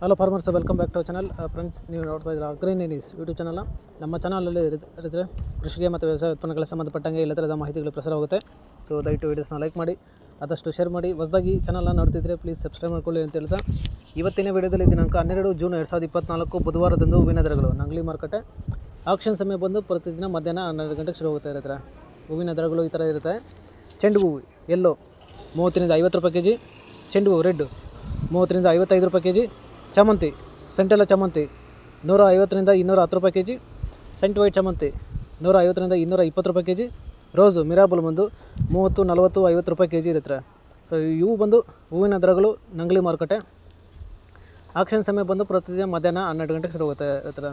Hello farmers, welcome back to channel. Friends, ನೀವು ನೋಡ್ತಾ ಇದ್ದೀರಾ ಗ್ರೀನ್ ನ್ಯೂಸ್ ಯೂಟ್ಯೂಬ್ ಚಾನಲ್ನ. ನಮ್ಮ ಚಾನಲಲ್ಲಿ ಇರಿದ್ರೆ ಕೃಷಿಗೆ ಮತ್ತು ವ್ಯವಸಾಯ ಉತ್ಪನ್ನಗಳಿಗೆ ಸಂಬಂಧಪಟ್ಟಂಗೆ ಎಲ್ಲ ಥರದ ಮಾಹಿತಿಗಳು ಪ್ರಸಾರವಾಗುತ್ತೆ. ಸೊ ದಯವಿಟ್ಟು ವೀಡಿಯೋಸ್ನ ಲೈಕ್ ಮಾಡಿ, ಆದಷ್ಟು ಶೇರ್ ಮಾಡಿ. ಹೊಸದಾಗಿ ಚಾನಲ್ನ ನೋಡ್ತಿದ್ರೆ ಪ್ಲೀಸ್ ಸಬ್ಸ್ಕ್ರೈಬ್ ಮಾಡ್ಕೊಳ್ಳಿ ಅಂತ ಹೇಳ್ತಾ, ಇವತ್ತಿನ ವಿಡಿಯೋದಲ್ಲಿ ದಿನಾಂಕ 12 ಜೂನ್ 2024 ಬುಧವಾರದಂದು ಹೂವಿನ ದರಗಳು ನಂಗ್ಲಿ ಮಾರುಕಟ್ಟೆ. ಆಕ್ಷನ್ ಸಮಯ ಬಂದು ಪ್ರತಿದಿನ ಮಧ್ಯಾಹ್ನ 12 ಗಂಟೆಗೆ ಶುರು ಹೋಗುತ್ತೆ ಇರುತ್ತೆ. ಹೂವಿನ ದರಗಳು ಈ ಥರ ಇರುತ್ತೆ. ಚೆಂಡು ಹೂವು ಎಲ್ಲೋ 30ರಿಂದ 50 ರೂಪಾಯಿ kg, ಚೆಂಡು ಹೂವು ರೆಡ್ 30ರಿಂದ 55 ರೂಪಾಯಿ kg, ಚಾಮಂತಿ ಸೆಂಟೆಲ್ಲ ಚಾಮಂತಿ 150ರಿಂದ 210 ರೂಪಾಯಿ kg, ಸೆಂಟ್ ವೈಟ್ ಚಾಮಂತಿ 150ರಿಂದ 220 ರೂಪಾಯಿ kg, ರೋಸು ಮಿರಾಬಲ್ ಬಂದು 30, 40, 50 ರೂಪಾಯಿ kg ಇರುತ್ತೆ. ಸೊ ಇವು ಬಂದು ಹೂವಿನ ದರಗಳು ನಂಗ್ಲಿ ಮಾರುಕಟ್ಟೆ. ಆಕ್ಷನ್ ಸಮಯ ಬಂದು ಪ್ರತಿದಿನ ಮಧ್ಯಾಹ್ನ 12 ಗಂಟೆಗೆ ಶುರು ಹೋಗುತ್ತೆ ಇರುತ್ತೆ.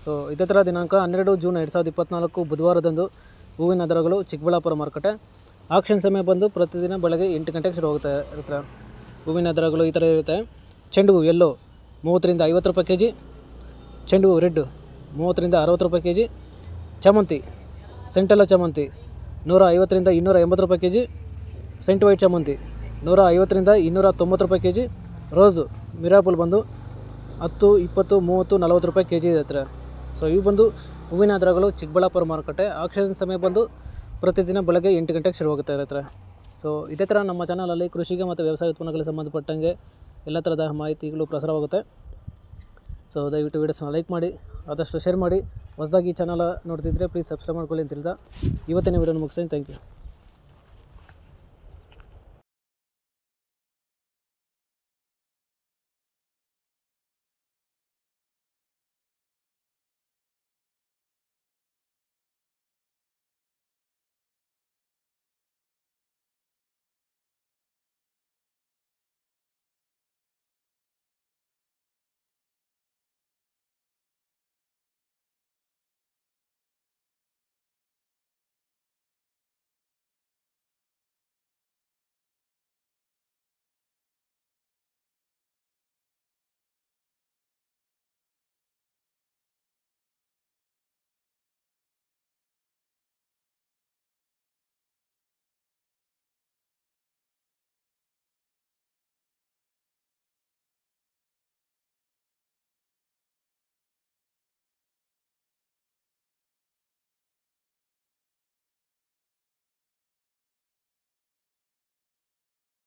ಸೊ ಇದೇ ಥರ ದಿನಾಂಕ 12 ಜೂನ್ 2024 ಬುಧವಾರದಂದು ಹೂವಿನ ದರಗಳು ಚಿಕ್ಕಬಳ್ಳಾಪುರ ಮಾರುಕಟ್ಟೆ. ಆಕ್ಷನ್ ಸಮಯ ಬಂದು ಪ್ರತಿದಿನ ಬೆಳಗ್ಗೆ 8 ಗಂಟೆಗೆ ಶುರು ಹೋಗುತ್ತೆ ಇರುತ್ತೆ. ಹೂವಿನ ದರಗಳು ಈ ಥರ ಇರುತ್ತೆ. ಚೆಂಡು ಹೂವು ಎಲ್ಲೋ 30ರಿಂದ 50 ರೂಪಾಯಿ kg, ಚೆಂಡು ಹೂವು ರೆಡ್ 30ರಿಂದ 60 ರೂಪಾಯಿ kg, ಚಾಮಂತಿ ಸೆಂಟೆಲ್ಲ ಚಾಮಂತಿ 150ರಿಂದ 280 ರೂಪಾಯಿ kg, ಸೆಂಟ್ ವೈಟ್ ಚಾಮಂತಿ 150ರಿಂದ 290 ರೂಪಾಯಿ kg, ರೋಸು ಮಿರಾಬಲ್ ಬಂದು 10, 20, 30, 40 ರೂಪಾಯಿ kg ಇರುತ್ತೆ. ಸೊ ಇವು ಬಂದು ಹೂವಿನ ದರಗಳು ಚಿಕ್ಕಬಳ್ಳಾಪುರ ಮಾರುಕಟ್ಟೆ. ಆಕ್ಷನ್ ಸಮಯ ಬಂದು ಪ್ರತಿದಿನ ಬೆಳಗ್ಗೆ 8 ಗಂಟೆಗೆ ಶುರು ಹೋಗುತ್ತೆ ಇರುತ್ತೆ. ಸೊ ಇದೇ ಥರ ನಮ್ಮ ಚಾನಲಲ್ಲಿ ಕೃಷಿಗೆ ಮತ್ತು ವ್ಯವಸಾಯ ಉತ್ಪನ್ನಗಳಿಗೆ ಸಂಬಂಧಪಟ್ಟಂಗೆ ಎಲ್ಲ ಥರದ ಮಾಹಿತಿಗಳು ಪ್ರಸಾರವಾಗುತ್ತೆ. ಸೊ ದಯವಿಟ್ಟು ವೀಡಿಯೋಸ್ನ ಲೈಕ್ ಮಾಡಿ, ಆದಷ್ಟು ಶೇರ್ ಮಾಡಿ. ಹೊಸದಾಗಿ ಚಾನಲ್ ನೋಡ್ತಿದ್ರೆ ಪ್ಲೀಸ್ ಸಬ್ಸ್ಕ್ರೈಬ್ ಮಾಡ್ಕೊಳ್ಳಿ ಅಂತ ಹೇಳ್ತಾ ಇವತ್ತಿನ ವೀಡಿಯೋನ ಮುಗಿಸ್ತೀನಿ. Thank you.